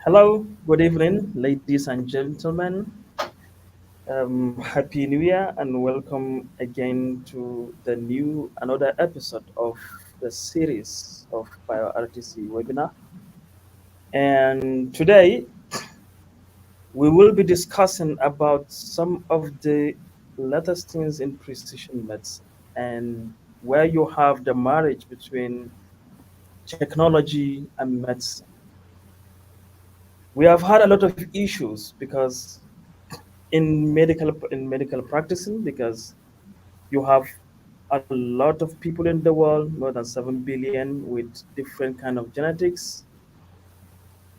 Hello, good evening, ladies and gentlemen. Happy New Year and welcome again to the new another episode of the series of BioRTC webinar. And today we will be discussing about some of the latest things in precision medicine and where you have the marriage between technology and medicine. We have had a lot of issues because in medical practicing because you have a lot of people in the world, more than 7 billion with different kind of genetics.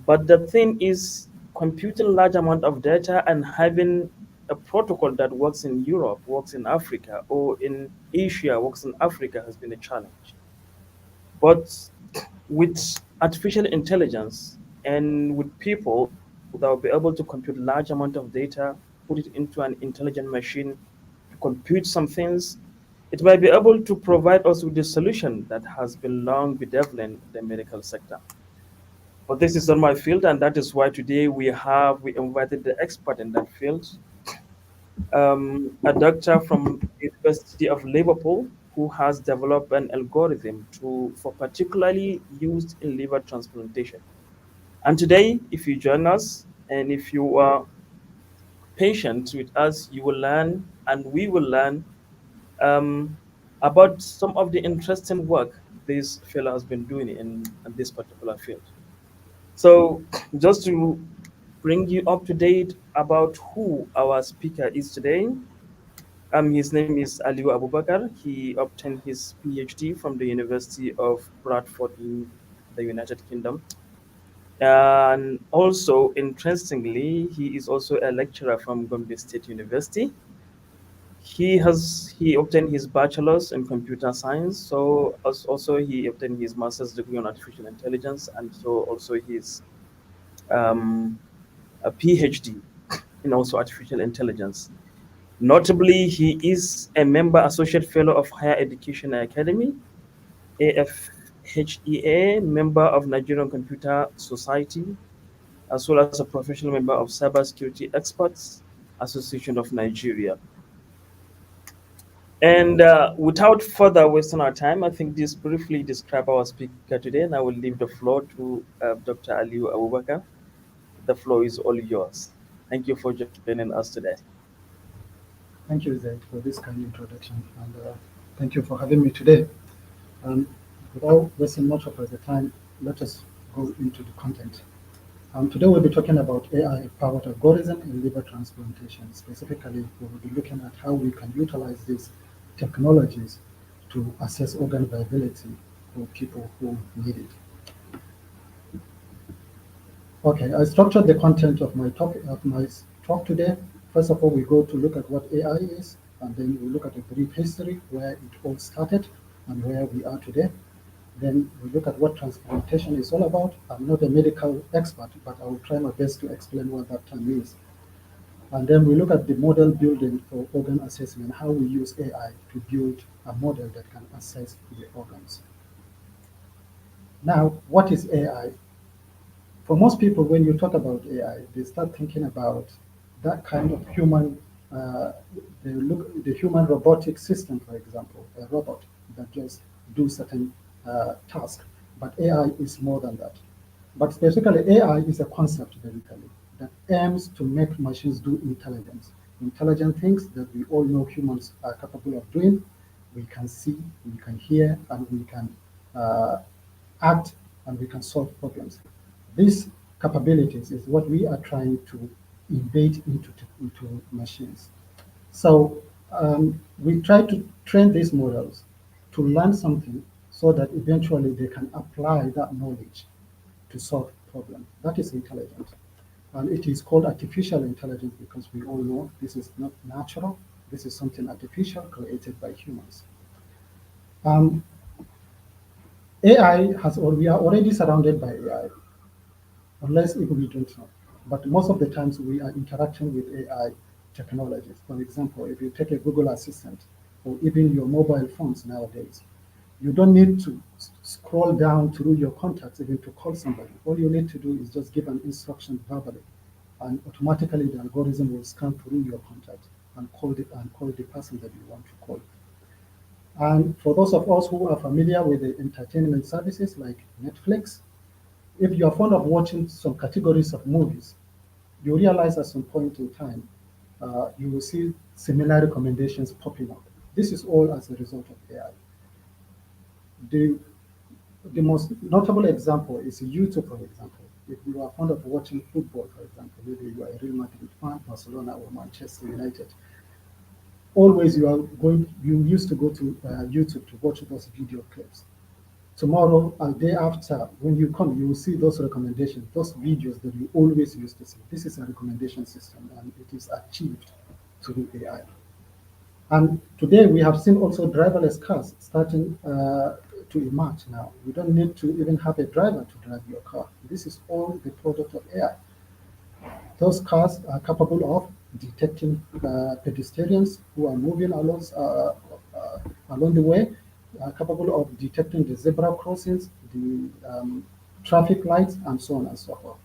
But the thing is computing large amount of data and having a protocol that works in Europe, works in Africa, or in Asia, works in Africa has been a challenge. But with artificial intelligence and with people that will be able to compute large amount of data, put it into an intelligent machine to compute some things, it might be able to provide us with the solution that has been long bedeviling the medical sector. But this is not my field, and that is why today we invited the expert in that field, a doctor from University of Liverpool who has developed an algorithm for particularly used in liver transplantation. And today, if you join us and if you are patient with us, you will learn and we will learn um, about some of the interesting work this fellow has been doing in this particular field. So, just to bring you up to date about who our speaker is today, his name is Aliu Abubakar. He obtained his PhD from the University of Bradford in the United Kingdom. And also, interestingly, he is also a lecturer from Gombe State University. He obtained his bachelor's in computer science. So also he obtained his master's degree on artificial intelligence, and so also his um, a PhD in also artificial intelligence. Notably, he is a member associate fellow of Higher Education Academy, AFHEA, member of Nigerian Computer Society, as well as a professional member of Cybersecurity Experts Association of Nigeria. And without further wasting our time, I think this briefly describe our speaker today, and I will leave the floor to Dr. Aliu Abubakar. The floor is all yours. Thank you for joining us today. Thank you, Zaid, for this kind introduction, and thank you for having me today. Um, Without wasting much of the time, let us go into the content. Today we'll be talking about AI-powered algorithm in liver transplantation. Specifically, we will be looking at how we can utilize these technologies to assess organ viability for people who need it. Okay, I structured the content of my talk today. First of all, we go to look at what AI is, and then we look at a brief history where it all started and where we are today. Then we look at what transplantation is all about. I'm not a medical expert, but I will try my best to explain what that term is. And then we look at the model building for organ assessment, how we use AI to build a model that can assess the organs. Now, what is AI? For most people, when you talk about AI, they start thinking about that kind of human, uh, the human robotic system, for example, a robot that just do certain tasks. But AI is more than that. But basically, AI is a concept, basically, that aims to make machines do intelligent things that we all know humans are capable of doing. We can see, we can hear, and we can uh, act, and we can solve problems. These capabilities is what we are trying to embed into machines. So we try to train these models to learn something so that eventually they can apply that knowledge to solve problems. That is intelligence. And it is called artificial intelligence because we all know this is not natural. This is something artificial created by humans. Um, AI has, or we are already surrounded by AI, unless if we don't know. But most of the times we are interacting with AI technologies. For example, if you take a Google Assistant or even your mobile phones nowadays, You don't need to scroll down through your contacts even to call somebody. All you need to do is just give an instruction verbally, and automatically the algorithm will scan through your contacts and call the person that you want to call. And for those of us who are familiar with the entertainment services like Netflix, if you are fond of watching some categories of movies, you realize at some point in time, you will see similar recommendations popping up. This is all as a result of AI. The, the most notable example is YouTube, for example. If you are fond of watching football, for example, maybe you are a Real Madrid fan, Barcelona, or Manchester United, always you used to go to YouTube to watch those video clips. Tomorrow and day after, when you come, you will see those recommendations, those videos that you always used to see. This is a recommendation system, and it is achieved through AI. And today we have seen also driverless cars starting to emerge now. You don't need to even have a driver to drive your car. This is all the product of AI. Those cars are capable of detecting pedestrians who are moving along the way, are capable of detecting the zebra crossings, the traffic lights, and so on and so forth.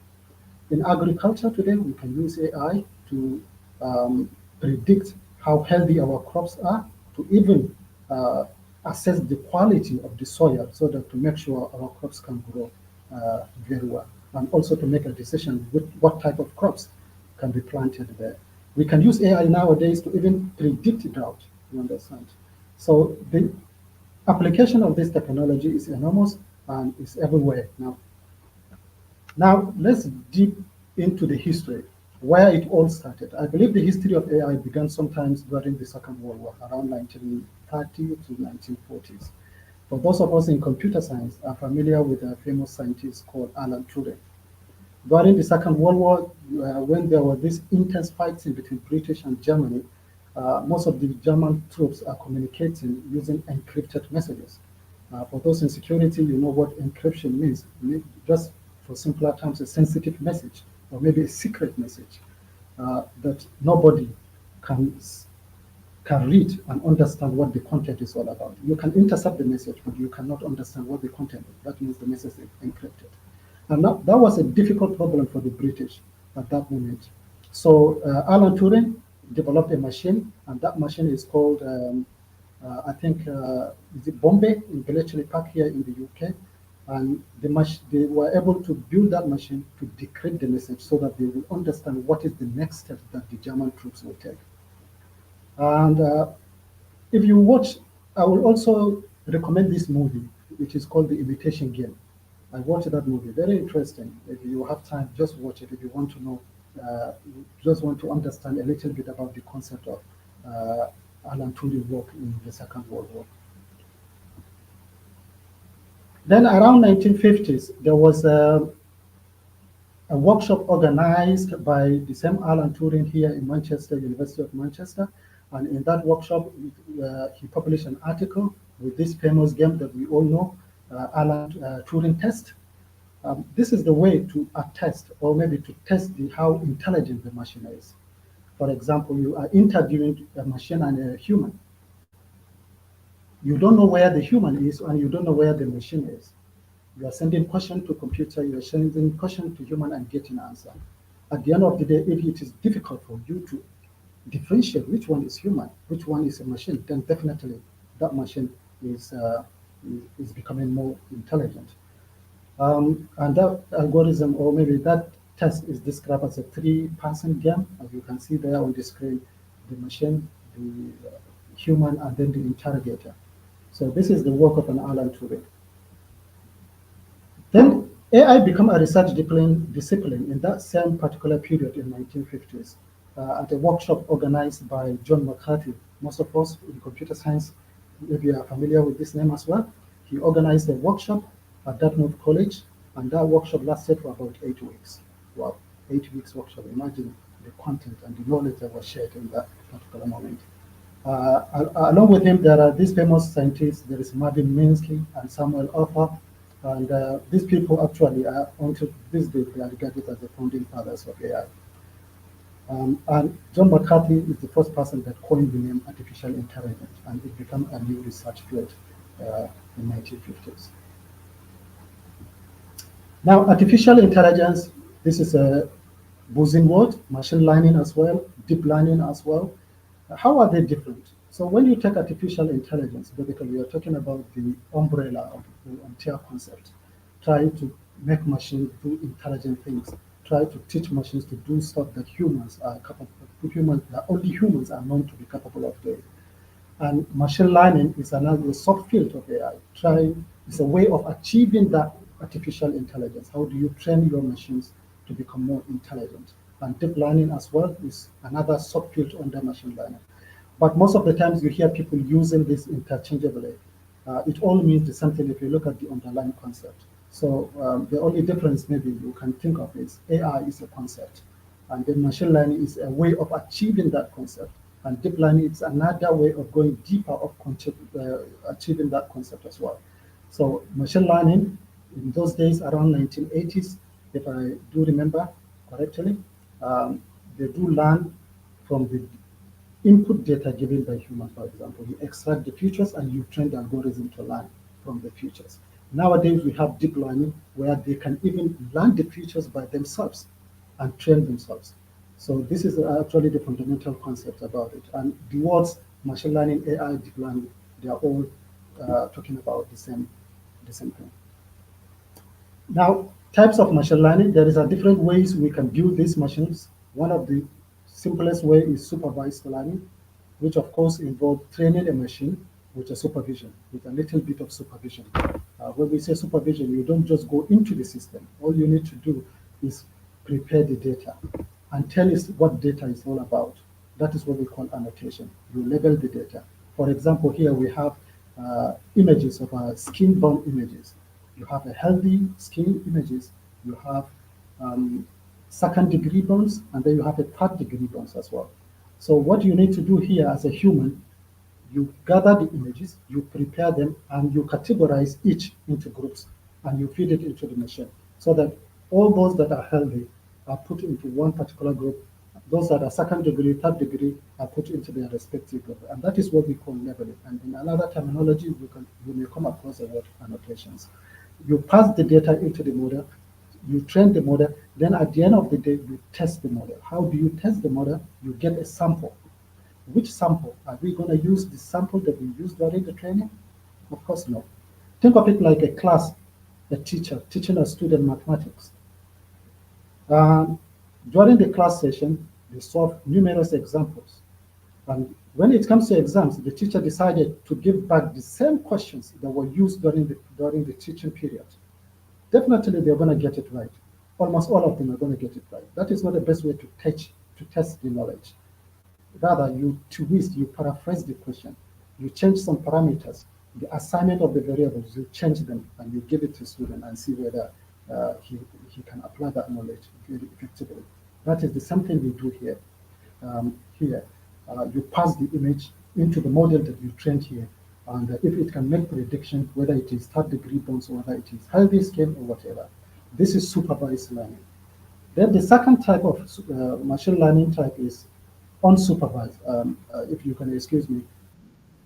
In agriculture today, we can use AI to predict how healthy our crops are, to even uh, assess the quality of the soil so that to make sure our crops can grow very well, and also to make a decision with what type of crops can be planted there. We can use AI nowadays to even predict drought, you understand? So the application of this technology is enormous and is everywhere now. Now, let's deep into the history, where it all started. I believe the history of AI began sometimes during the Second World War, around 1930 to 1940s. For those of us in computer science are familiar with a famous scientist called Alan Turing. During the Second World War, when there were these intense fights in between British and Germany, most of the German troops are communicating using encrypted messages. For those in security, you know what encryption means. Just for simpler terms, a sensitive message or maybe a secret message that nobody can can read and understand what the content is all about. You can intercept the message, but you cannot understand what the content is. That means the message is encrypted. And that was a difficult problem for the British at that moment. So Alan Turing developed a machine, and that machine is called, I think, is it Bombay in Bletchley Park here in the UK. And they were able to build that machine to decrypt the message so that they will understand what is the next step that the German troops will take. And if you watch, I will also recommend this movie, which is called The Imitation Game. I watched that movie. Very interesting. If you have time, just watch it. If you want to know, you just want to understand a little bit about the concept of Alan Turing work in the Second World War. Then around 1950s, there was a workshop organized by the same Alan Turing here in Manchester, University of Manchester. And in that workshop, he published an article with this famous game that we all know, Alan Turing test. This is the way to attest or maybe to test how intelligent the machine is. For example, you are interviewing a machine and a human. You don't know where the human is and you don't know where the machine is. You are sending question to computer, you are sending question to human and getting answer. At the end of the day, if it is difficult for you to differentiate which one is human, which one is a machine, then definitely that machine is is becoming more intelligent. And that algorithm, or maybe that test, is described as a three-person game, as you can see there on the screen: the machine, the human, and then the interrogator. So this is the work of an Alan Turing. Then AI became a research discipline in that same particular period in 1950s at a workshop organized by John McCarthy. Most of us in computer science, maybe are familiar with this name as well. He organized a workshop at Dartmouth College, and that workshop lasted for about 8 weeks. Wow, 8 weeks workshop. Imagine the content and the knowledge that was shared in that particular moment. Along with him, there are these famous scientists. There is Marvin Minsky and Samuel Alpha, and these people actually are, until this day, they are regarded as the founding fathers of AI. And John McCarthy is the first person that coined the name artificial intelligence, and it became a new research field in 1950s. Now, artificial intelligence, this is a buzzing word, machine learning as well, deep learning as well. How are they different? So when you take artificial intelligence, basically you're talking about the umbrella of the entire concept. Try to make machines do intelligent things. Try to teach machines to do stuff that humans are capable of, that only humans are known to be capable of doing. And machine learning is another subfield of AI. It's a way of achieving that artificial intelligence. How do you train your machines to become more intelligent? And deep learning as well is another subfield under machine learning. But most of the times you hear people using this interchangeably. It all means the same thing if you look at the underlying concept. So the only difference maybe you can think of is AI is a concept, and then machine learning is a way of achieving that concept. And deep learning is another way of going deeper of achieving that concept as well. So machine learning in those days around 1980s, if I do remember correctly, they do learn from the input data given by humans, for example. You extract the features and you train the algorithm to learn from the features. Nowadays, we have deep learning where they can even learn the features by themselves and train themselves. So this is actually the fundamental concept about it. And the words machine learning, AI, deep learning, they are all talking about the same thing. Now, types of machine learning, there is a different ways we can build these machines. One of the simplest way is supervised learning, which of course involves training a machine with a supervision, with a little bit of supervision. When we say supervision, you don't just go into the system. All you need to do is prepare the data and tell us what data is all about. That is what we call annotation. You label the data. For example, here we have images of skin-borne images. You have a healthy skin images. You have um, second-degree burns, and then you have a third-degree burns as well. So what you need to do here as a human, you gather the images, you prepare them, and you categorize each into groups, and you feed it into the machine so that all those that are healthy are put into one particular group. Those that are second degree, third degree are put into their respective group. And that is what we call labeling. And in another terminology, you may come across the word annotations. You pass the data into the model, you train the model, then at the end of the day, you test the model. How do you test the model? You get a sample. Which sample? Are we going to use the sample that we used during the training? Of course, no. Think of it like a class, a teacher teaching a student mathematics. Um, During the class session, they solve numerous examples. And when it comes to exams, the teacher decided to give back the same questions that were used during the teaching period. Definitely, they're going to get it right. Almost all of them are going to get it right. That is not the best way to test the knowledge. Rather, you twist, you paraphrase the question, you change some parameters, the assignment of the variables, you change them, and you give it to the student and see whether he can apply that knowledge very effectively. That is the same thing we do here. You pass the image into the model that you trained here, and if it can make prediction whether it is third degree burns or whether it is healthy skin or whatever, this is supervised learning. Then the second type of machine learning type is unsupervised. If you can excuse me.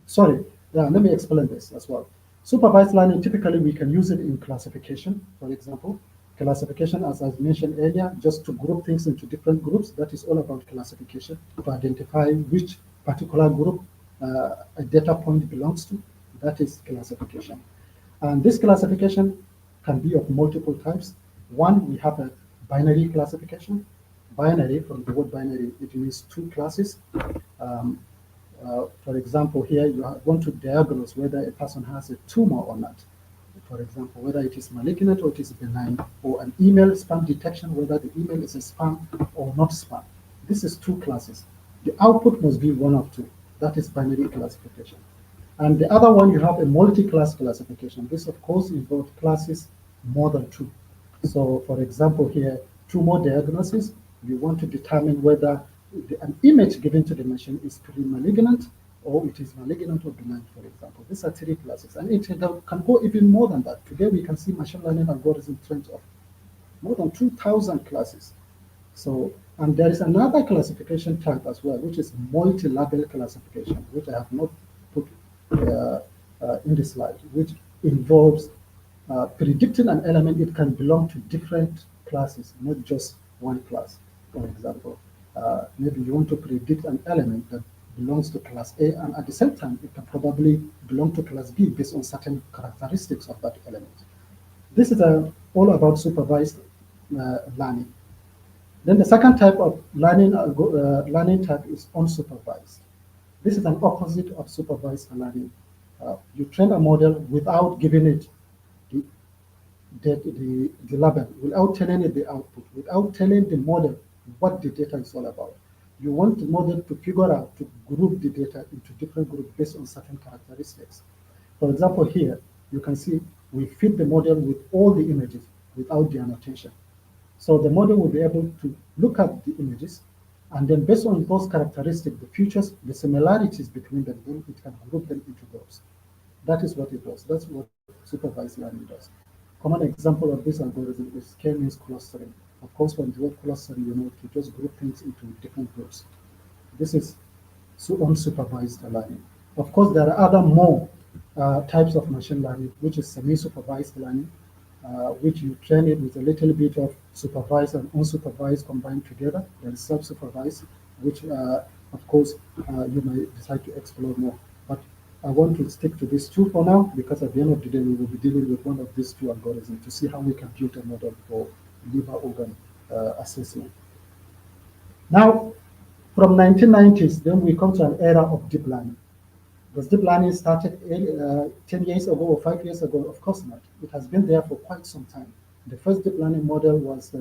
Sorry, yeah, let me explain this as well. Supervised learning, typically we can use it in classification, for example. Classification, as I mentioned earlier, just to group things into different groups. That is all about classification, to identify which particular group a data point belongs to. That is classification. And this classification can be of multiple types. One, we have a binary classification. Binary, from the word binary, it means two classes. Um, for example, here you want to diagnose whether a person has a tumor or not. For example, whether it is malignant or it is benign, or an email spam detection, whether the email is a spam or not spam. This is two classes. The output must be one of two. That is binary classification. And the other one, you have a multi-class classification. This, of course, involves classes more than two. So, for example, here, tumor diagnosis, we want to determine whether an image given to the machine is pre-malignant or it is malignant or benign, for example. These are three classes, and it can go even more than that. Today, we can see machine learning algorithm trends of more than 2,000 classes. So, and there is another classification type as well, which is multi-level classification, which I have not put in the slide, which involves predicting an element. It can belong to different classes, not just one class. For example, maybe you want to predict an element that belongs to class A, and at the same time, it can probably belong to class B based on certain characteristics of that element. This is all about supervised learning. Then the second type of learning type is unsupervised. This is an opposite of supervised learning. You train a model without giving it the, the label, without telling it the output, without telling the model what the data is all about. You want the model to figure out, to group the data into different groups based on certain characteristics. For example, here, you can see we feed the model with all the images without the annotation. So the model will be able to look at the images, and then based on those characteristics, the features, the similarities between them, then it can group them into groups. That is what it does. That's what supervised learning does. Common example of this algorithm is k-means clustering. Of course, when the word clustering, you know, to just group things into different groups. This is unsupervised learning. Of course, there are other more types of machine learning, which is semi-supervised learning, which you train it with a little bit of supervised and unsupervised combined together. There is self-supervised, which, of course, you may decide to explore more. But I want to stick to these two for now, because at the end of the day, we will be dealing with one of these two algorithms to see how we can build a model for liver organ assessment. Now, from 1990s, then we come to an era of deep learning. Was deep learning started 10 years ago or 5 years ago? Of course not. It has been there for quite some time. The first deep learning model was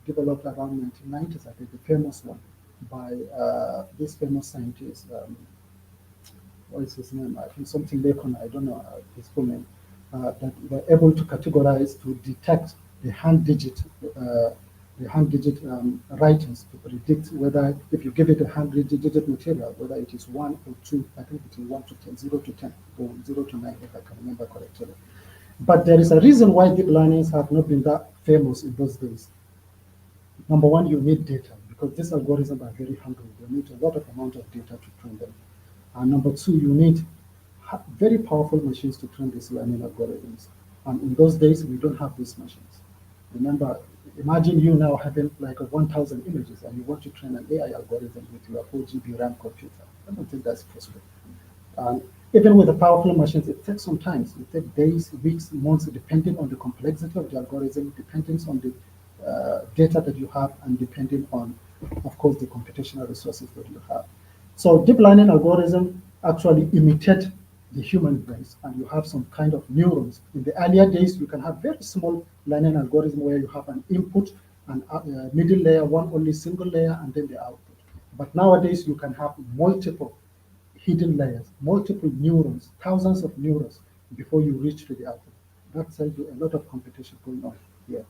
developed around 1990s, I think, the famous one by this famous scientist. What is his name? I think something Bacon, I don't know his full name. That were able to categorize, to detect the hand digit writings, to predict whether, if you give it a hand digit material, whether it is 1 or 2, I think it is 1 to 10, 0 to 10, or 0 to 9, if I can remember correctly. But there is a reason why deep learnings have not been that famous in those days. Number one, you need data, because these algorithms are very hungry. They need a lot of amount of data to train them. And number two, you need very powerful machines to train these learning algorithms. And in those days, we don't have these machines. Remember, imagine you now having like 1,000 images and you want to train an AI algorithm with your 4 GB RAM computer. I don't think that's possible. And even with the powerful machines, it takes some time. It takes days, weeks, months, depending on the complexity of the algorithm, depending on the data that you have, and depending on, of course, the computational resources that you have. So deep learning algorithm actually imitate the human brains, and you have some kind of neurons. In the earlier days, you can have very small learning algorithm where you have an input, and middle layer, one only single layer, and then the output. But nowadays, you can have multiple hidden layers, multiple neurons, thousands of neurons before you reach to the output. That tells you a lot of computation going on here.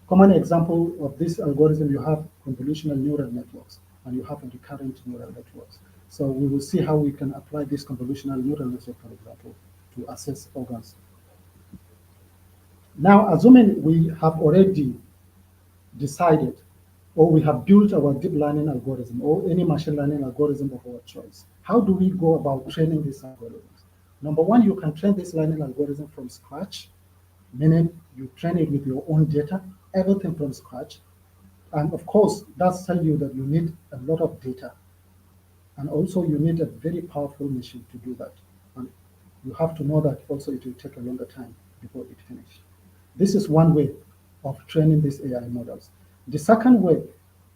Common example of this algorithm, you have convolutional neural networks and you have recurrent neural networks. So we will see how we can apply this convolutional neural network, for example, to assess organs. Now, assuming we have already decided, or we have built our deep learning algorithm or any machine learning algorithm of our choice, how do we go about training these algorithms? Number one, you can train this learning algorithm from scratch, meaning you train it with your own data, everything from scratch. And of course, that's telling you that you need a lot of data. And also you need a very powerful machine to do that. And you have to know that also it will take a longer time before it finishes. This is one way of training these AI models. The second way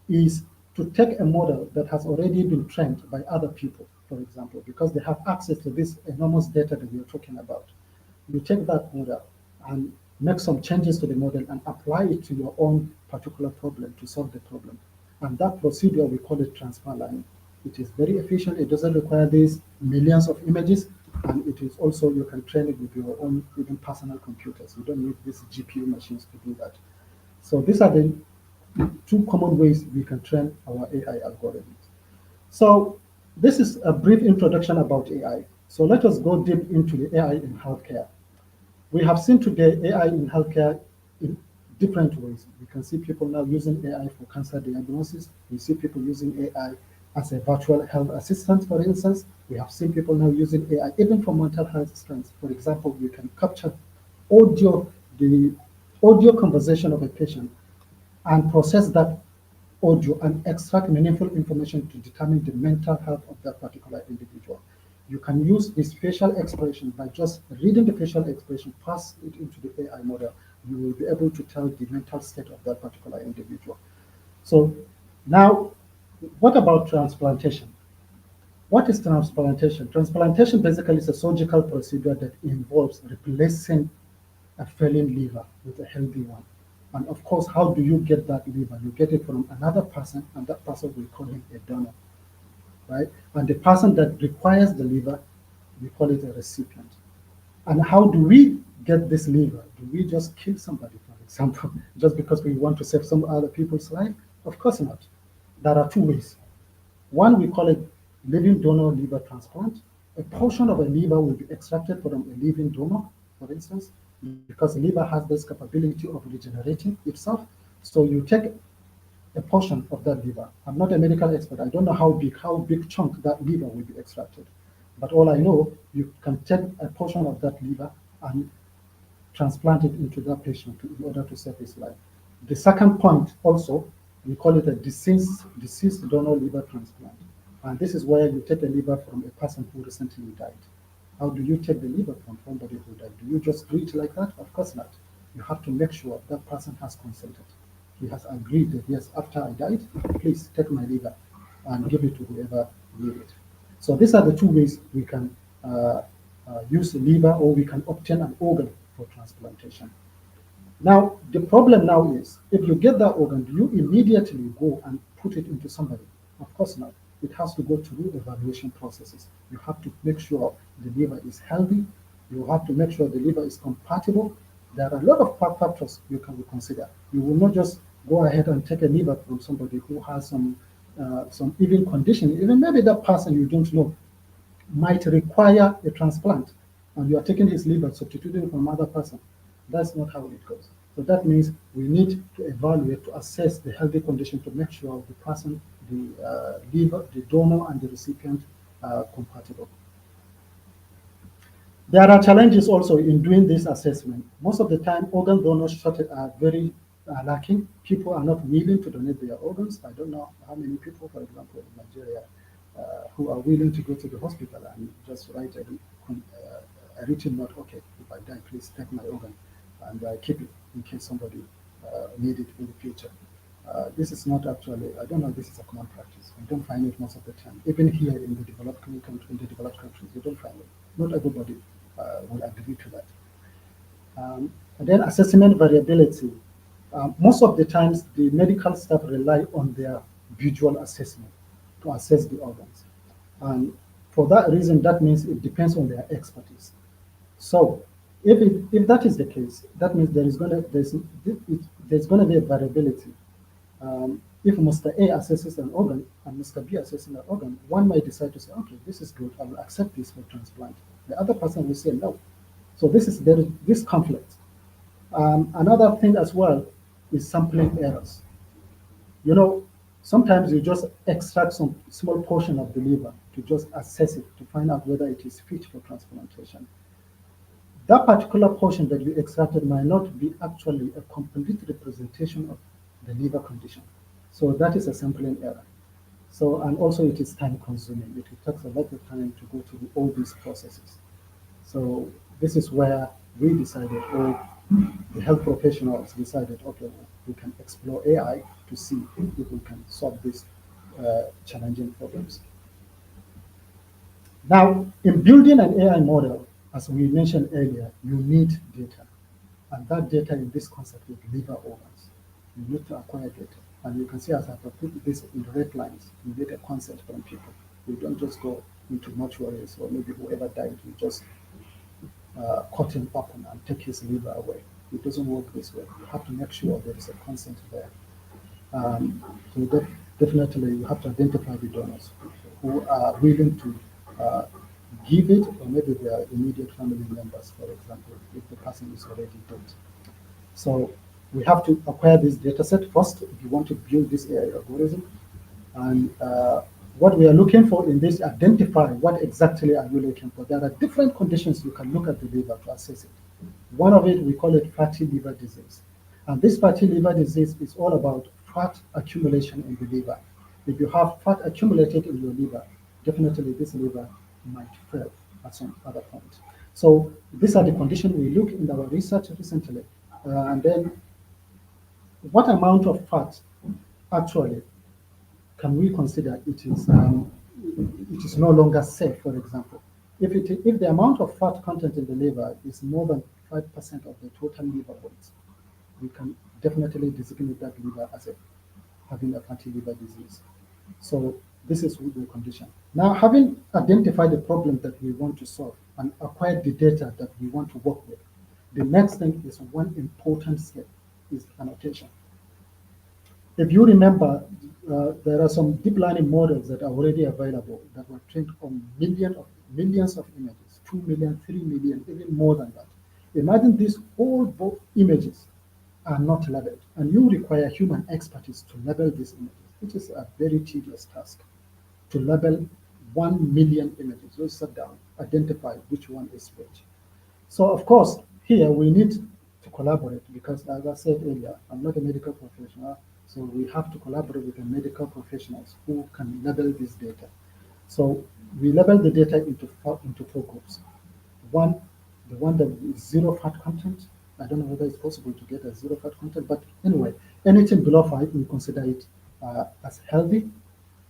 is to take a model that has already been trained by other people, for example, because they have access to this enormous data that we are talking about. You take that model and make some changes to the model and apply it to your own particular problem to solve the problem. And that procedure, we call it transfer learning. It is very efficient. It doesn't require these millions of images. And it is also, you can train it with your own even personal computers. You don't need these GPU machines to do that. So these are the two common ways we can train our AI algorithms. So this is a brief introduction about AI. So let us go deep into the AI in healthcare. We have seen today AI in healthcare in different ways. We can see people now using AI for cancer diagnosis. We see people using AI as a virtual health assistant, for instance. We have seen people now using AI even for mental health strengths. For example, you can capture audio, the audio conversation of a patient and process that audio and extract meaningful information to determine the mental health of that particular individual. You can use this facial expression by just reading the facial expression, pass it into the AI model. You will be able to tell the mental state of that particular individual. So now, what about transplantation? What is transplantation? Transplantation basically is a surgical procedure that involves replacing a failing liver with a healthy one. And of course, how do you get that liver? You get it from another person, and that person will call him a donor, right? And the person that requires the liver, we call it a recipient. And how do we get this liver? Do we just kill somebody, for example, just because we want to save some other people's life? Of course not. There are two ways. One, we call it living donor liver transplant. A portion of a liver will be extracted from a living donor, for instance, because the liver has this capability of regenerating itself. So you take a portion of that liver. I'm not a medical expert. I don't know how big chunk that liver will be extracted. But all I know, you can take a portion of that liver and transplant it into that patient in order to save his life. The second point also, we call it a deceased donor liver transplant. And this is where you take a liver from a person who recently died. How do you take the liver from somebody who died? Do you just do it like that? Of course not. You have to make sure that person has consented. He has agreed that yes, after I died, please take my liver and give it to whoever need it. So these are the two ways we can use the liver, or we can obtain an organ for transplantation. Now, the problem now is, if you get that organ, do you immediately go and put it into somebody? Of course not. It has to go through evaluation processes. You have to make sure the liver is healthy. You have to make sure the liver is compatible. There are a lot of factors you can consider. You will not just go ahead and take a liver from somebody who has some even condition. Even maybe that person you don't know might require a transplant, and you are taking his liver, substituting from another person. That's not how it goes. So that means we need to evaluate, to assess the healthy condition to make sure the person, the liver, the donor, and the recipient are compatible. There are challenges also in doing this assessment. Most of the time, organ donors are very lacking. People are not willing to donate their organs. I don't know how many people, for example, in Nigeria, who are willing to go to the hospital and just write a written note, okay, if I die, please take my organ, and keep it in case somebody need it in the future. This is not actually, I don't know, this is a common practice. We don't find it most of the time. Even here in the developed countries, we don't find it. Not everybody will agree to that. And then assessment variability. Most of the times, the medical staff rely on their visual assessment to assess the organs. And for that reason, that means it depends on their expertise. So if that is the case, that means there's gonna be a variability. If Mr. A assesses an organ and Mr. B assesses an organ, one might decide to say, okay, this is good, I will accept this for transplant. The other person will say no. So there is this conflict. Another thing as well is sampling errors. You know, sometimes you just extract some small portion of the liver to just assess it to find out whether it is fit for transplantation. That particular portion that you extracted might not be actually a complete representation of the liver condition. So that is a sampling error. So, and also it is time consuming. It takes a lot of time to go through all these processes. So this is where we decided, or the health professionals decided, okay, we can explore AI to see if we can solve these challenging problems. Now, in building an AI model, as we mentioned earlier, you need data. And that data in this concept is liver organs. You need to acquire data. And you can see as I put this in red lines, you need a consent from people. You don't just go into mortuaries or maybe whoever died, you just cut him open and take his liver away. It doesn't work this way. You have to make sure there is a consent there. Um, so definitely you have to identify the donors who are willing to uh, give it, or maybe their immediate family members, for example, if the person is already dead. So we have to acquire this data set first if you want to build this AI algorithm. And What we are looking for in this, identify what exactly are you looking for. There are different conditions you can look at the liver to assess it. One of it, we call it fatty liver disease. And this fatty liver disease is all about fat accumulation in the liver. If you have fat accumulated in your liver, definitely this liver might fail at some other point. So these are the conditions we look in our research recently. And then what amount of fat actually can we consider it is no longer safe, for example. If the amount of fat content in the liver is more than 5% of the total liver weight, we can definitely designate that liver as having a fatty liver disease. So this is the condition. Now, having identified the problem that we want to solve and acquired the data that we want to work with, the next thing is one important step is annotation. If you remember, there are some deep learning models that are already available that were trained on millions of images, 2 million, 3 million, even more than that. Imagine these whole images are not labeled, and you require human expertise to label these images, which is a very tedious task. To label 1 million images, you sit down, identify which one is which. So of course, here we need to collaborate because, as I said earlier, I'm not a medical professional, so we have to collaborate with the medical professionals who can label this data. So we label the data into four groups. One, the one that is zero fat content. I don't know whether it's possible to get a zero fat content, but anyway, anything below 5, we consider it as healthy.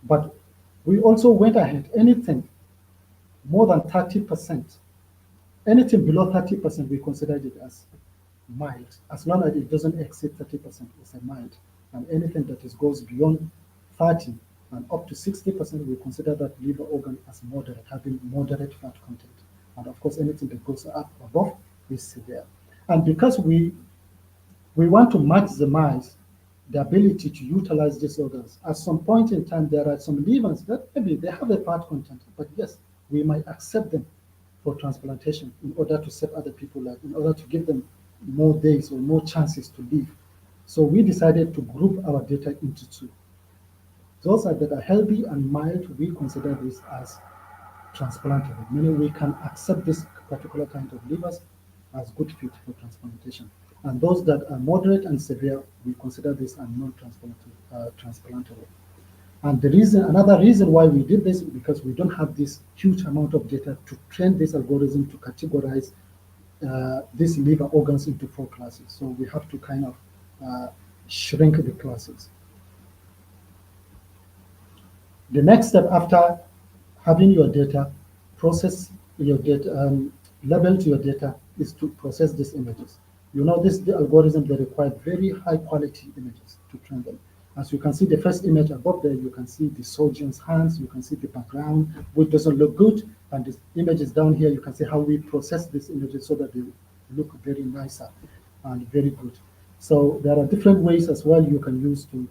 But we also went ahead, anything more than 30%. Anything below 30%, we considered it as mild. As long as it doesn't exceed 30%, it's a mild. And anything that goes beyond 30 and up to 60%, we consider that liver organ as moderate, having moderate fat content. And of course, anything that goes up above is severe. And because we want to maximize the ability to utilize these organs. At some point in time, there are some livers that maybe they have a fat content, but yes, we might accept them for transplantation in order to save other people life, in order to give them more days or more chances to live. So we decided to group our data into two. Those that are healthy and mild, we consider this as transplantable, meaning we can accept this particular kind of livers as good fit for transplantation. And those that are moderate and severe, we consider this as non-transplantable. And another reason why we did this is because we don't have this huge amount of data to train this algorithm to categorize these liver organs into four classes. So we have to kind of shrink the classes. The next step after having your data, process your data, label to your data is to process these images. You know, the algorithm, they require very high quality images to train them. As you can see, the first image above there, you can see the surgeon's hands, you can see the background, which doesn't look good. And the images down here, you can see how we process these images so that they look very nicer and very good. So there are different ways as well you can use to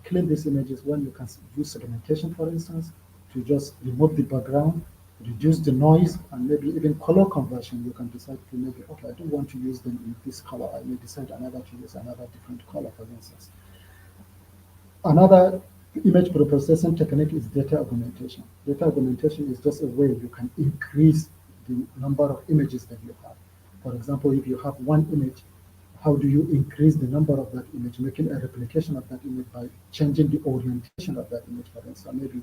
clean these images. One, you can use segmentation, for instance, to just remove the background, reduce the noise, and maybe even color conversion. You can decide to maybe, okay, I don't want to use them in this color. I may decide another to use another different color, for instance. Another image processing technique is data augmentation. Data augmentation is just a way you can increase the number of images that you have. For example, if you have one image, how do you increase the number of that image, making a replication of that image by changing the orientation of that image, for instance, maybe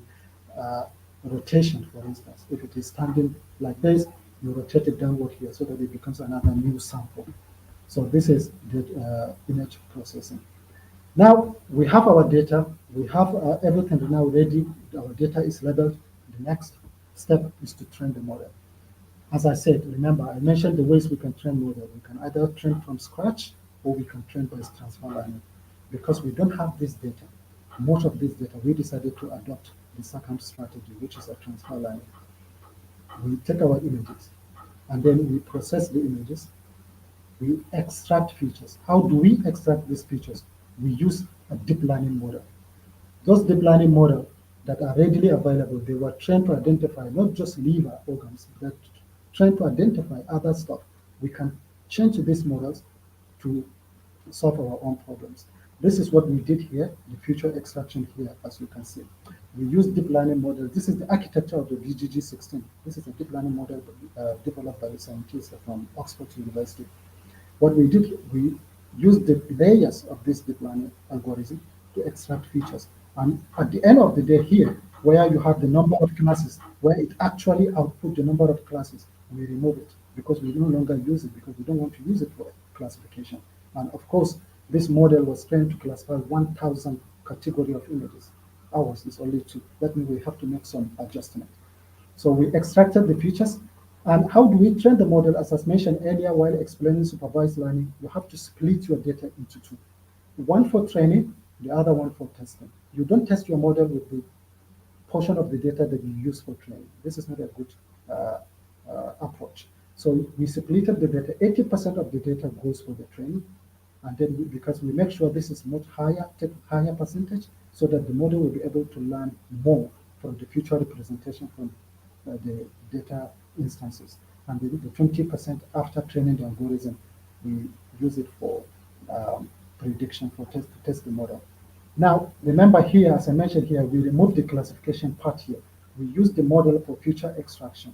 rotation, for instance. If it is standing like this, you rotate it downward here so that it becomes another new sample. So this is the image processing. Now we have our data, we have everything now ready, our data is labeled. The next step is to train the model. As I said, remember, I mentioned the ways we can train model. We can either train from scratch or we can train by transfer learning. Because we don't have this data, most of this data, we decided to adopt the second strategy, which is a transfer learning. We take our images and then we process the images, we extract features. How do we extract these features? We use a deep learning model. Those deep learning models that are readily available, they were trained to identify not just liver organs, but trained to identify other stuff. We can change these models to solve our own problems. This is what we did here, the future extraction here, as you can see. We use deep learning model. This is the architecture of the DGG16. This is a deep learning model developed by the scientists from Oxford University. What we did, we used the layers of this deep learning algorithm to extract features. And at the end of the day here, where you have the number of classes, where it actually output the number of classes, we remove it because we no longer use it because we don't want to use it for classification. And of course, this model was trained to classify 1,000 category of images. Ours is only two. That means we have to make some adjustment. So we extracted the features. And how do we train the model? As I mentioned earlier, while explaining supervised learning, you have to split your data into two. One for training, the other one for testing. You don't test your model with the portion of the data that you use for training. This is not a good uh, approach. So we splitted the data. 80% of the data goes for the training, and then because we make sure this is much higher, take higher percentage, so that the model will be able to learn more from the future representation from the data instances. And the 20% after training the algorithm, we use it for prediction for to test the model. Now, remember here, as I mentioned here, we removed the classification part here. We used the model for future extraction.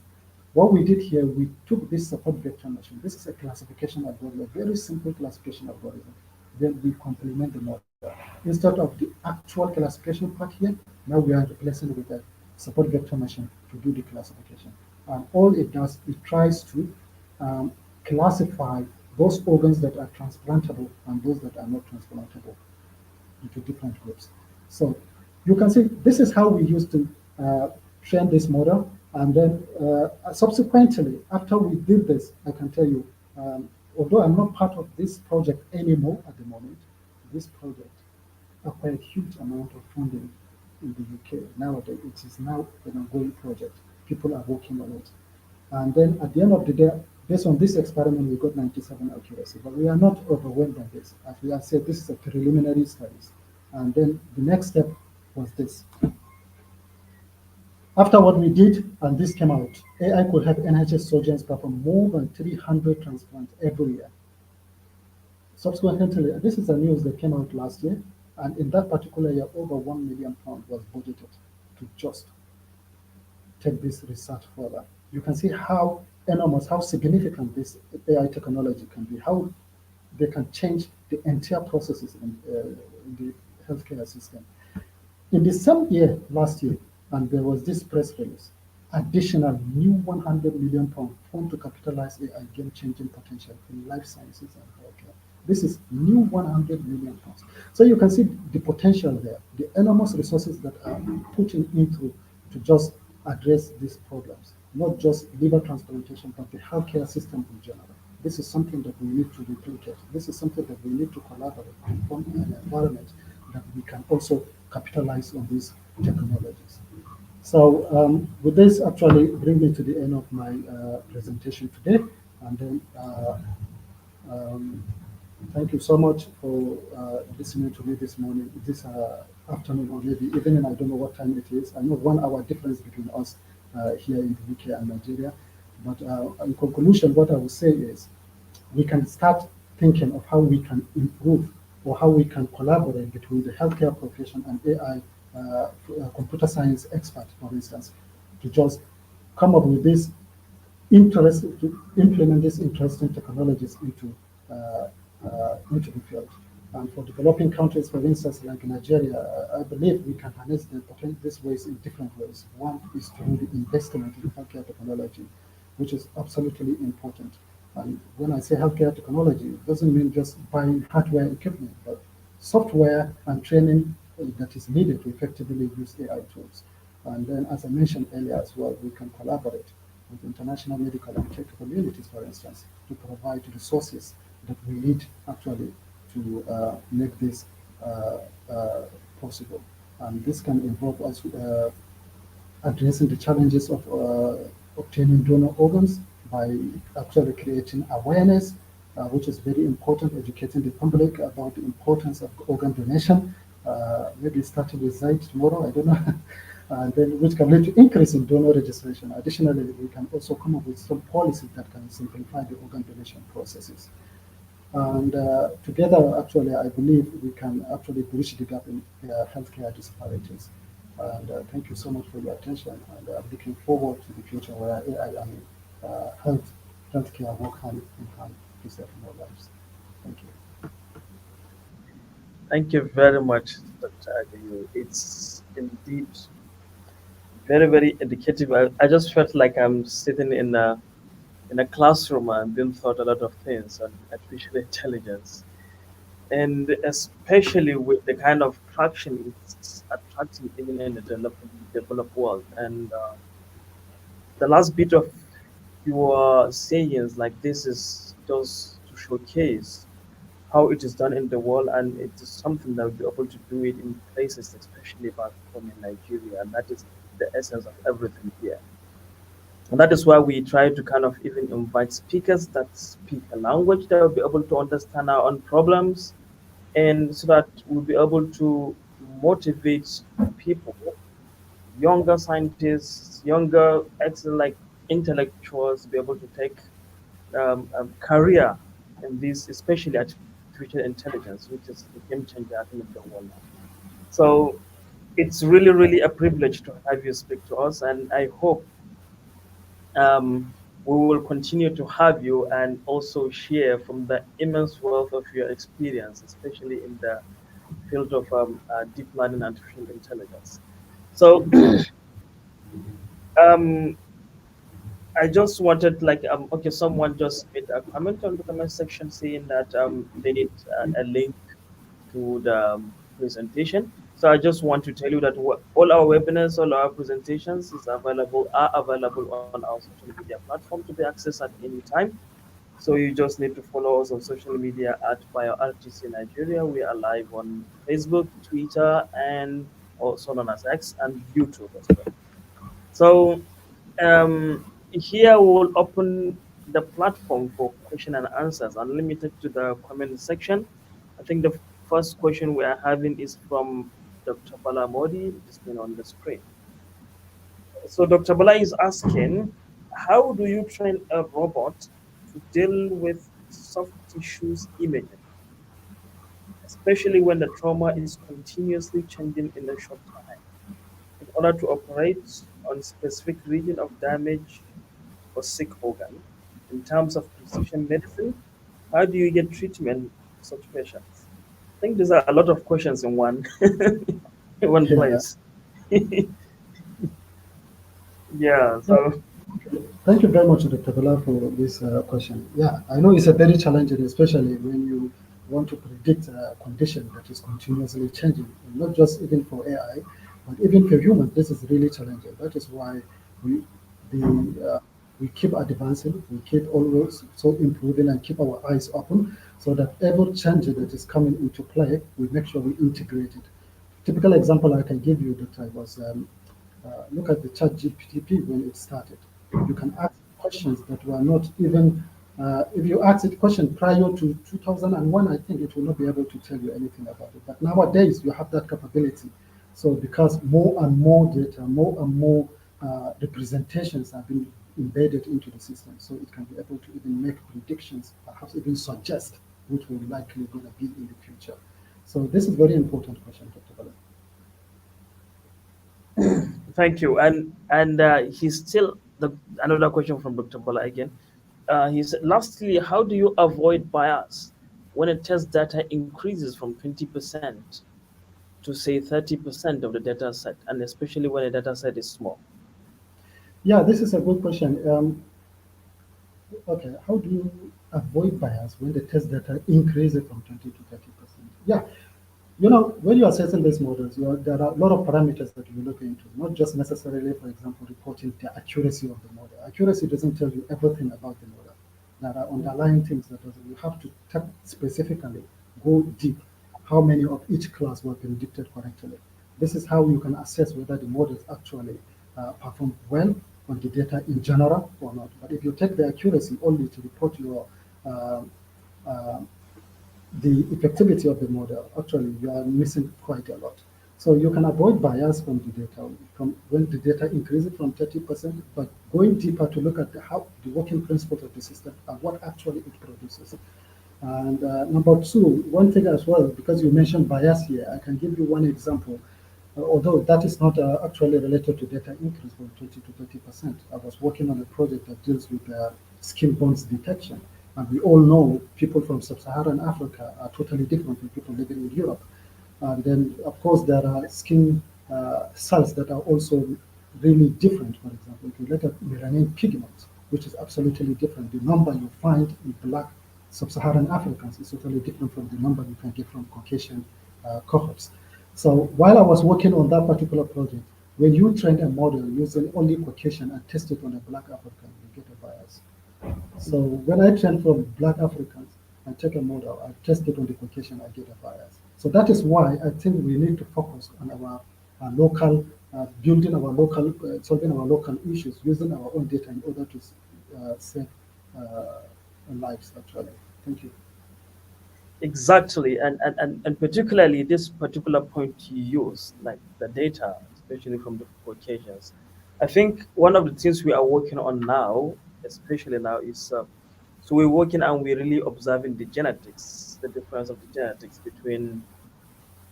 What we did here, we took this support vector machine. This is a classification algorithm, a very simple classification algorithm. Then we complement the model. Instead of the actual classification part here, now we are replacing it with a support vector machine to do the classification. And all it does, it tries to classify those organs that are transplantable and those that are not transplantable into different groups. So you can see this is how we used to train this model. And then subsequently, after we did this, I can tell you, although I'm not part of this project anymore at the moment, this project acquired huge amount of funding in the UK. Nowadays, it is now an ongoing project. People are working on it. And then at the end of the day, based on this experiment, we got 97 accuracy. But we are not overwhelmed by this. As we have said, this is a preliminary studies. And then the next step was this. After what we did, and this came out, AI could help NHS surgeons perform more than 300 transplants every year. Subsequently, this is a news that came out last year, and in that particular year, over £1 million was budgeted to just take this research further. You can see how enormous, how significant this AI technology can be, how they can change the entire processes in the healthcare system. In the same year, last year, and there was this press release, additional new £100 million fund to capitalize AI game-changing potential in life sciences and healthcare. This is new £100 million. So you can see the potential there, the enormous resources that are put into to just address these problems, not just liver transplantation, but the healthcare system in general. This is something that we need to replicate. This is something that we need to collaborate and form an environment that we can also capitalize on these technologies. So with this actually bring me to the end of my presentation today. And then um, thank you so much for listening to me this morning, this afternoon, or maybe evening. I don't know what time it is. I know 1 hour difference between us here in the UK and Nigeria. But in conclusion, what I would say is we can start thinking of how we can improve or how we can collaborate between the healthcare profession and AI, computer science expert, for instance, to just come up with this interest, to implement these interesting technologies into the field. And for developing countries, for instance, like Nigeria, I believe we can harness the potential these ways in different ways. One is through the investment in healthcare technology, which is absolutely important. And when I say healthcare technology, it doesn't mean just buying hardware equipment, but software and training that is needed to effectively use AI tools. And then, as I mentioned earlier as well, we can collaborate with international medical and tech communities, for instance, to provide resources that we need actually to make this uh, uh, possible. And this can involve us addressing the challenges of obtaining donor organs by actually creating awareness, which is very important, educating the public about the importance of organ donation, maybe starting with Zaid tomorrow, I don't know, and then which can lead to increase in donor registration. Additionally, we can also come up with some policies that can simplify the organ donation processes. And together, actually, I believe we can actually bridge the gap in healthcare disparities. And thank you so much for your attention. And I'm looking forward to the future where AI and healthcare work hand in hand to save more lives. Thank you. Thank you very much, Dr. Adeyu. It's indeed very, very educative. I just felt like I'm sitting in a classroom and being taught a lot of things on artificial intelligence, and especially with the kind of traction it's attracting even in the developed world. And the last bit of your sayings, like this, is just to showcase how it is done in the world, and it is something that will be able to do it in places, especially back home in Nigeria, and that is the essence of everything here. And that is why we try to kind of even invite speakers that speak a language that will be able to understand our own problems, and so that we'll be able to motivate people, younger scientists, younger like intellectuals, to be able to take career in this, especially artificial intelligence, which is the game changer, I think, in the world now. So it's really, really a privilege to have you speak to us, and I hope we will continue to have you and also share from the immense wealth of your experience, especially in the field of deep learning and artificial intelligence. So um, I just wanted, like, okay, someone just made a comment on the comment section saying that they need a link to the presentation. So I just want to tell you that all our webinars, all our presentations are available on our social media platform to be accessed at any time. So you just need to follow us on social media at BioRTC Nigeria. We are live on Facebook, Twitter, and also known as X, and YouTube as well. So here we'll open the platform for question and answers, unlimited to the comment section. I think the first question we are having is from Dr. Bala Modi, displayed on the screen. So Dr. Bala is asking, how do you train a robot to deal with soft tissues imaging, especially when the trauma is continuously changing in a short time, in order to operate on specific region of damage or sick organ? In terms of precision medicine, how do you get treatment for such patients? I think these are a lot of questions in one in one Yeah. place. Yeah, so Thank you very much, Dr. Bala, for this question. Yeah, I know it's a very challenging, especially when you want to predict a condition that is continuously changing, and not just even for AI, but even for humans. This is really challenging. That is why we the we keep advancing, we keep always so improving, and keep our eyes open, so that every change that is coming into play, we make sure we integrate it. Typical example I can give you that I was look at the chat GPT when it started. You can ask questions that were not even, if you ask it question prior to 2001, I think it will not be able to tell you anything about it. But nowadays, you have that capability. So because more and more data, more and more representations have been embedded into the system, so it can be able to even make predictions, perhaps even suggest which will likely going to be in the future. So this is very important question, Dr. Bala. thank you. And he's still the another question from Dr. Bola again. He said, lastly, how do you avoid bias when a test data increases from 20% to say 30% of the data set, and especially when a data set is small? Yeah, this is a good question. Okay, how do you avoid bias when the test data increases from 20 to 30%? Yeah, when you're assessing these models, there are a lot of parameters that you look into, not just necessarily, for example, reporting the accuracy of the model. Accuracy doesn't tell you everything about the model. There are underlying things that you have to specifically go deep. How many of each class were predicted correctly? This is how you can assess whether the models actually perform well on the data in general or not. But if you take the accuracy only to report your uh, uh, the effectivity of the model, actually you are missing quite a lot. So you can avoid bias from the data from when the data increases from 30%, but going deeper to look at how the working principles of the system and what actually it produces. And number two, one thing as well, because you mentioned bias here, I can give you one example. Although that is not actually related to data increase from 20 to 30%. I was working on a project that deals with skin bones detection. And we all know people from sub-Saharan Africa are totally different from people living in Europe. And then, of course, there are skin cells that are also really different. For example, if you look at melanin pigment, which is absolutely different, the number you find in black sub-Saharan Africans is totally different from the number you can get from Caucasian cohorts. So while I was working on that particular project, when you train a model using only Caucasian and test it on a black African, you get a bias. So when I train from black Africans and take a model, I test it on the Caucasian, I get a bias. So that is why I think we need to focus on our local, building our local, solving our local issues, using our own data in order to save lives, actually. Thank you. Exactly, and particularly this particular point you use, like the data, especially from the Caucasians. I think one of the things we are working on now, especially now, is so we're working and we're really observing the genetics, the difference of the genetics between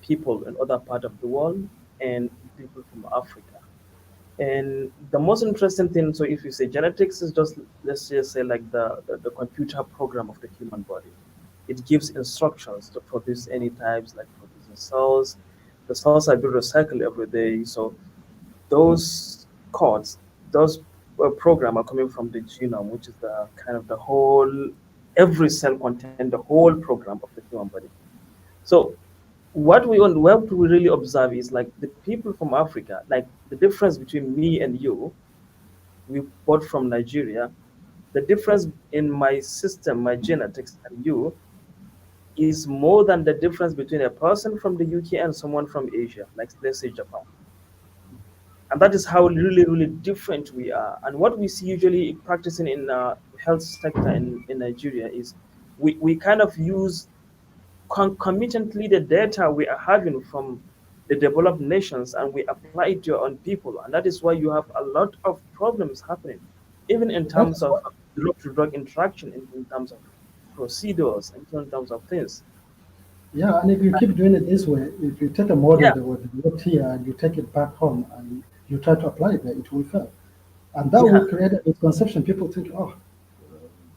people in other part of the world and people from Africa. And the most interesting thing, so if you say genetics is just, let's just say like the computer program of the human body. It gives instructions to produce any types, like producing cells. The cells are being recycled every day. So those codes, those program are coming from the genome, which is the kind of the whole, every cell contain the whole program of the human body. So what we really observe is like the people from Africa, like the difference between me and you, we both from Nigeria. The difference in my system, my genetics, and you is more than the difference between a person from the UK and someone from Asia, like let's say Japan. And that is how really, really different we are. And what we see usually practicing in health sector in Nigeria is we kind of use concomitantly the data we are having from the developed nations and we apply it to our own people. And that is why you have a lot of problems happening, even in That terms is of what, drug to drug interaction, in terms of procedures, in terms of things. yeah, and if you keep doing it this way, if you take a model Yeah, that was developed here and you take it back home and you try to apply it there, it will fail. And that will yeah, create a misconception. People think, oh,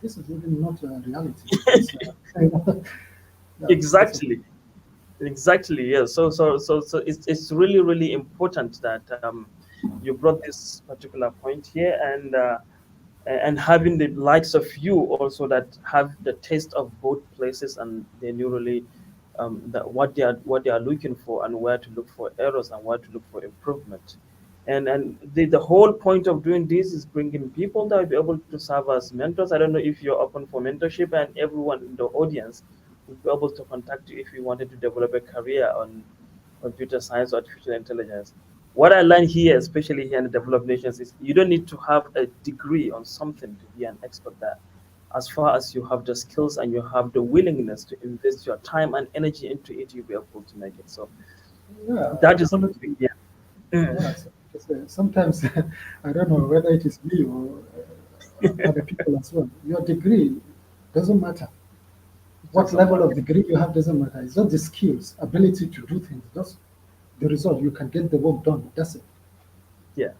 this is even not a reality. This, that's a, exactly. Exactly, yes. So it's really, really important that you brought this particular point here, and having the likes of you also that have the taste of both places, and they knew really what they are looking for and where to look for errors and where to look for improvement. And the whole point of doing this is bringing people that will be able to serve as mentors. I don't know if you're open for mentorship, and everyone in the audience will be able to contact you if you wanted to develop a career on computer science or artificial intelligence. What I learned here, especially here in the developed nations, is you don't need to have a degree on something to be an expert there. As far as you have the skills and you have the willingness to invest your time and energy into it, you'll be able to make it. So yeah, that is absolutely. yeah. Mm. Yeah, so sometimes I don't know whether it is me or other people as well. Your degree doesn't matter. It What doesn't level matter. of degree you have doesn't matter. It's just the skills, ability to do things. Just the result. You can get the work done. That's it. Yeah.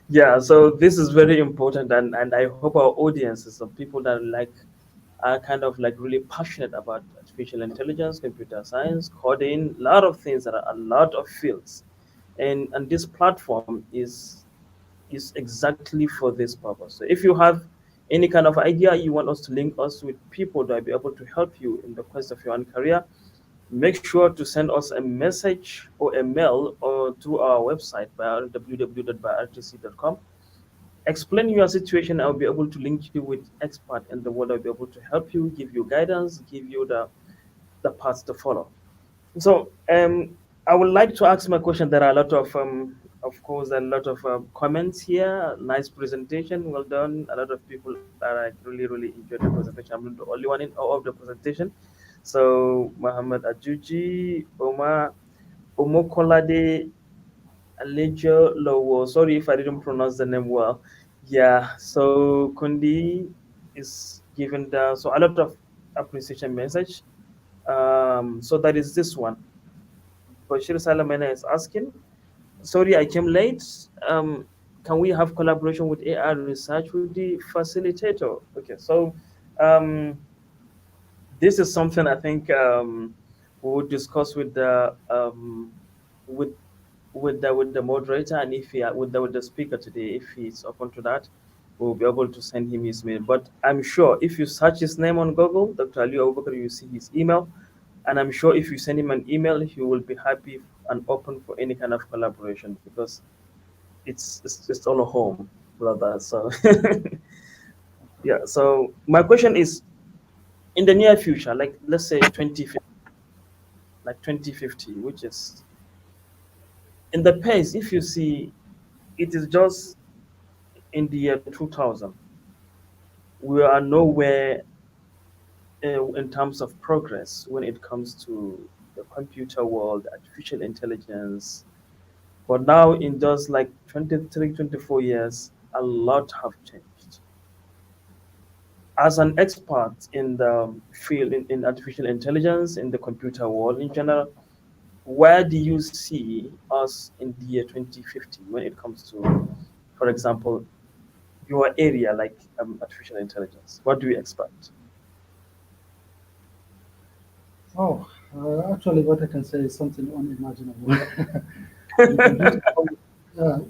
Yeah, so this is very important, and I hope our audiences of people that like are kind of like really passionate about artificial intelligence, computer science, coding, a lot of things, that are a lot of fields. And this platform is exactly for this purpose. So if you have any kind of idea you want us to link us with people that will be able to help you in the quest of your own career, make sure to send us a message or a mail or through our website by www.biortc.com. Explain your situation. I'll be able to link you with expert in the world. I'll be able to help you, give you guidance, give you the paths to follow. So I would like to ask my question. There are a lot of course, a lot of comments here. Nice presentation, well done. A lot of people are like really, really enjoyed the presentation. I'm not the only one in all of the presentation. So Muhammad Ajuji, Omar, Omokolade, Alejo Lowo. Sorry if I didn't pronounce the name well. Yeah. So Kundi is given the, so a lot of appreciation message. So that is this one. Bashir Salamena is asking, sorry I came late. Can we have collaboration with AI research with the facilitator? Okay, so um, this is something I think we would discuss with with the moderator, and if he with the speaker today, if he's open to that, we'll be able to send him his mail. But I'm sure if you search his name on Google, Dr. Ali Abubakar, you see his email, and I'm sure if you send him an email, he will be happy and open for any kind of collaboration because it's all a home, brother. So yeah. So my question is, in the near future, like let's say 2050, like 2050, which is in the past, if you see, it is just in the year 2000, we are nowhere in terms of progress when it comes to the computer world, artificial intelligence. But now, in just like 23, 24 years, a lot have changed. As an expert in the field in artificial intelligence, in the computer world in general, where do you see us in the year 2050 when it comes to, for example, your area like artificial intelligence? What do you expect? Oh, actually, what I can say is something unimaginable. we can reach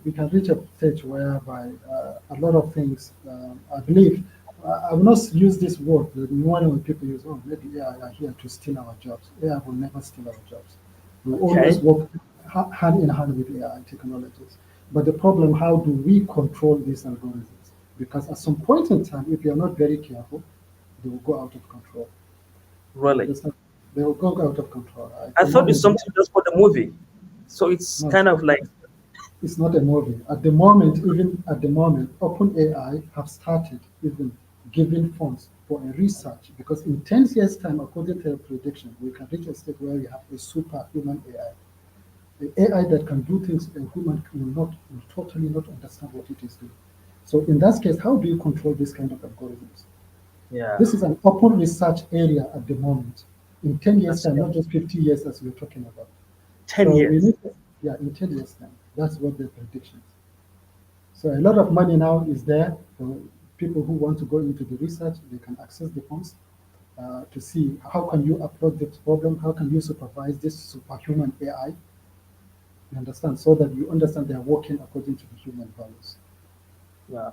we can reach a stage whereby a lot of things. I believe I will not use this word. The one when people use, oh, maybe AI are here to steal our jobs. AI will never steal our jobs. We always Okay, work hand in hand with AI technologies. But the problem, how do we control these algorithms? Because at some point in time, if you're not very careful, they will go out of control. You really. understand? They will go out of control. At I the thought it's moment, something just for the movie. So it's no, kind of like, it's not a movie. At the moment, even at the moment, OpenAI have started even giving funds for a research because in 10 years' time, according to their prediction, we can reach a state where we have a superhuman AI. The AI that can do things a human will totally not understand what it is doing. So in that case, how do you control this kind of algorithms? yeah, This is an open research area at the moment. In 10 years' that's time, not just 50 years as we're talking about. 10 So we years. need, yeah, in 10 years' time. That's what the predictions. So a lot of money now is there for people who want to go into the research. They can access the funds to see how can you approach this problem, how can you supervise this superhuman AI. You understand, so that you understand they are working according to the human values. Yeah,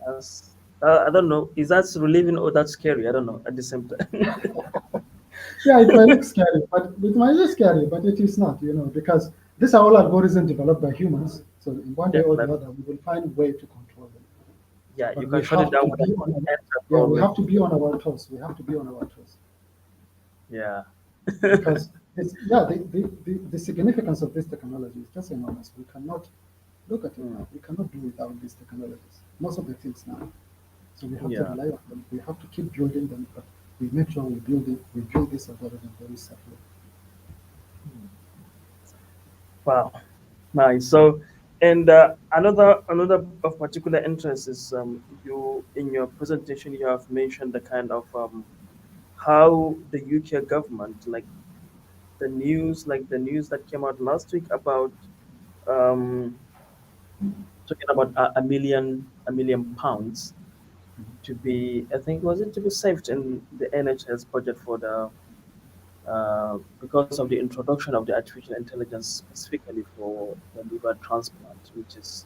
that's, I don't know. Is that relieving or that's scary? I don't know at the same time. Yeah, it might look scary, but it might look scary, but it is not, because these are all algorithms developed by humans. So in one way or the Definitely. other, we will find a way to control them. Yeah, you But we can shut it have down to with be an on our, enter yeah, we probably. have to be on our toes. We have to be on our toes Yeah. because it's, yeah, the significance of this technology is just enormous. We cannot look at it Hmm. now. We cannot do without these technologies. Most of the things now. So we have to Yeah. rely on them. We have to keep building them, but we make sure we build it. We build this algorithm very safely. Wow. Nice. So, and another of particular interest is you in your presentation you have mentioned the kind of how the UK government, like the news that came out last week about um, talking about a million pounds to be, I think, was it to be saved in the NHS budget for the because of the introduction of the artificial intelligence specifically for the liver transplant, which is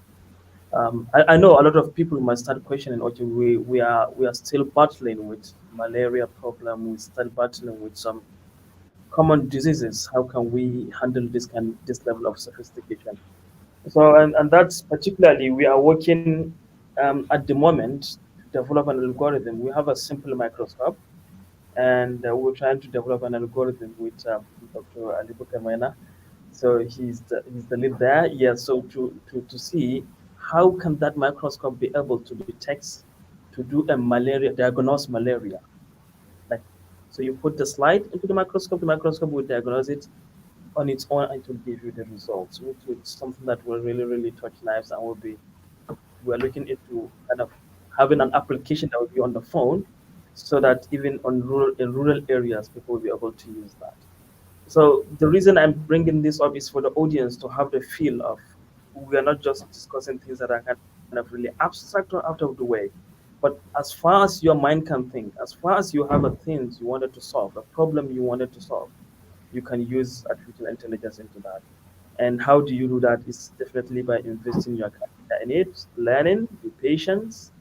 I know a lot of people might start questioning, okay, we are still battling with malaria problem, we're still battling with some common diseases. How can we handle this level of sophistication? So, and that's particularly we are working at the moment to develop an algorithm. We have a simple microscope, and we're trying to develop an algorithm with Dr. Ali Bukamena. So he's the lead there. Yeah. So to see how can that microscope be able to detect, to do a malaria diagnose malaria, like, so you put the slide into the microscope will diagnose it on its own, and it will give you the results, which is something that will really, really touch lives, and we're looking into kind of having an application that will be on the phone, so that even in rural areas, people will be able to use that. So the reason I'm bringing this up is for the audience to have the feel of we are not just discussing things that are kind of really abstract or out of the way, but as far as your mind can think, as far as you have a things you wanted to solve, a problem you wanted to solve, you can use artificial intelligence into that. And how do you do that? Is definitely by investing your capital in it, learning, be patient,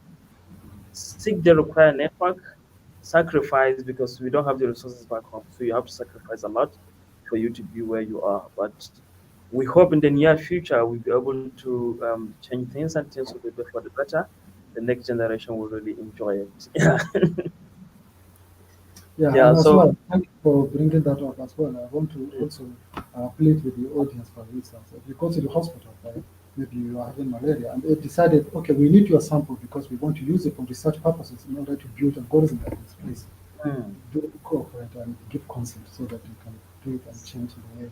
seek the required network, sacrifice because we don't have the resources back home. So you have to sacrifice a lot for you to be where you are. But we hope in the near future we'll be able to change things and things will be for the better. The next generation will really enjoy it. Yeah. Yeah, Yeah. and as So well, thank you for bringing that up as well. I want to also plead with the audience, for instance, if you go to the hospital, right, maybe you are having malaria, and they decided, okay, we need your sample because we want to use it for research purposes in order to build algorithm that is place. mm, Do cooperate and give consent so that we can do it and change the way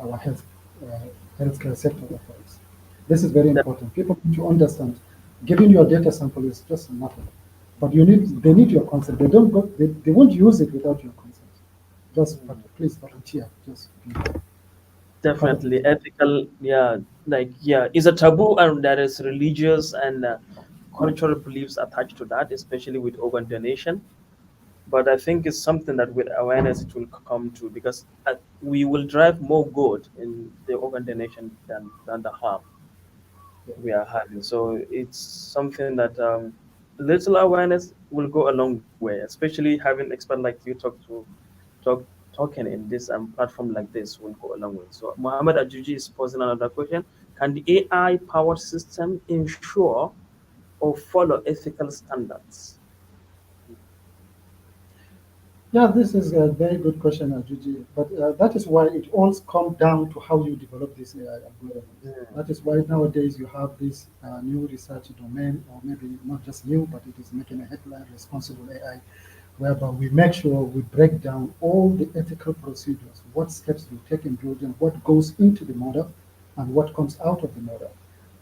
our uh, healthcare sector operates. This is very that, important. People need to understand giving your data sample is just nothing. But you need they need your consent. They won't use it without your consent. Just but mm, please volunteer. Just be part of definitely it. ethical. Yeah, like yeah, is a taboo and there is religious and cultural beliefs attached to that, especially with organ donation. But I think it's something that with awareness it will come to because we will drive more good in the organ donation than the harm Yeah. we are having. So it's something that little awareness will go a long way, especially having expert like you talk talking in this platform like this will go a long way. So Mohammed Ajuji is posing another question: can the AI powered system ensure or follow ethical standards? Yeah, this is a very good question, Ajuji. But that is why it all comes down to how you develop these AI algorithms. Mm, That is why nowadays you have this new research domain, or maybe not just new, but it is making a headline responsible AI, whereby we make sure we break down all the ethical procedures, what steps we take in building, what goes into the model, and what comes out of the model.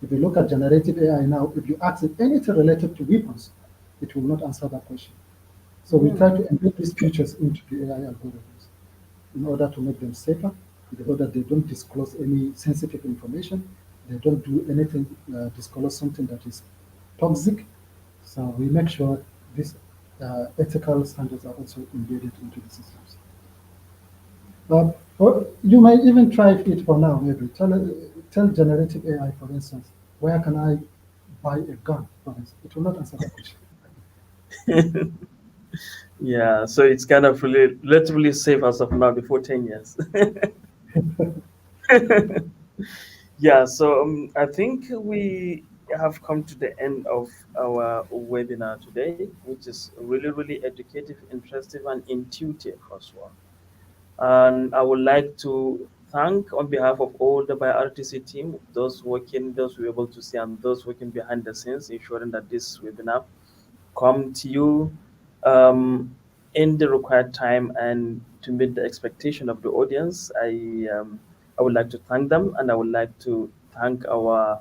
If you look at generative AI now, if you ask it anything related to weapons, it will not answer that question. So we try mm, to embed these features into the AI algorithms in order to make them safer, in order they don't disclose any sensitive information, they don't do anything, disclose something that is toxic. So we make sure these ethical standards are also embedded into the systems. Or you might even try it for now, maybe. Tell generative AI, for instance, where can I buy a gun, for instance? It will not answer that question. mm. Yeah, so it's kind of really relatively safe as of now before 10 years. Yeah, so I think we have come to the end of our webinar today, which is really, really educative, interesting, and intuitive as well. And I would like to thank on behalf of all the BioRTC team, those working, those we were able to see, and those working behind the scenes, ensuring that this webinar come to you in the required time and to meet the expectation of the audience. I would like to thank them, and I would like to thank our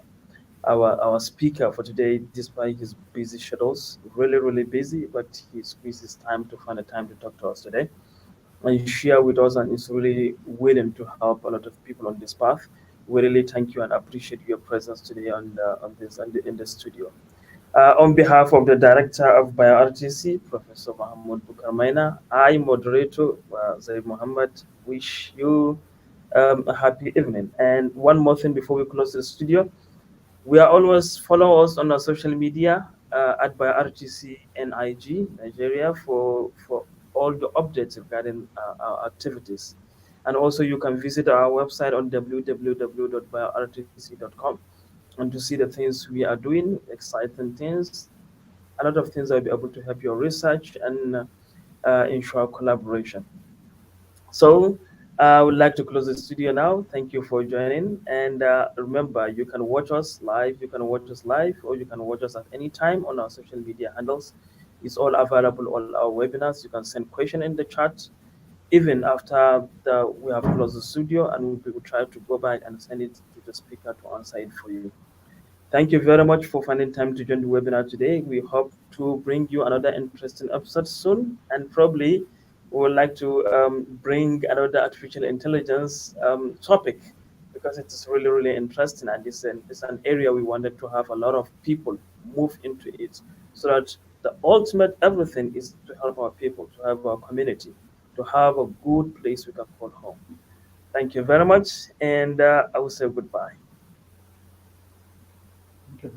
speaker for today, despite his busy schedules, really really busy, but he squeezes time to find a time to talk to us today and share with us, and is really willing to help a lot of people on this path. We really thank you and appreciate your presence today in the studio. On behalf of the Director of BioRTC, Professor Mahmoud Bukarmaina, I, Moderator Zaid Muhammad, wish you a happy evening. And one more thing before we close the studio, we are always follow us on our social media at BioRTC NIG Nigeria for all the updates regarding our activities. And also you can visit our website on www.biortc.com and to see the things we are doing, exciting things, a lot of things that will be able to help your research and ensure collaboration. So I would like to close the studio now. Thank you for joining. And remember, you can watch us live. You can watch us live, or you can watch us at any time on our social media handles. It's all available on our webinars. You can send question in the chat even after we have closed the studio, and we will try to go back and send it to the speaker to answer it for you. Thank you very much for finding time to join the webinar today. We hope to bring you another interesting episode soon, and probably we would like to bring another artificial intelligence topic because it is really, really interesting, and it's an area we wanted to have a lot of people move into it so that the ultimate everything is to help our people, to have our community, to have a good place we can call home. Thank you very much, and I will say goodbye. Okay.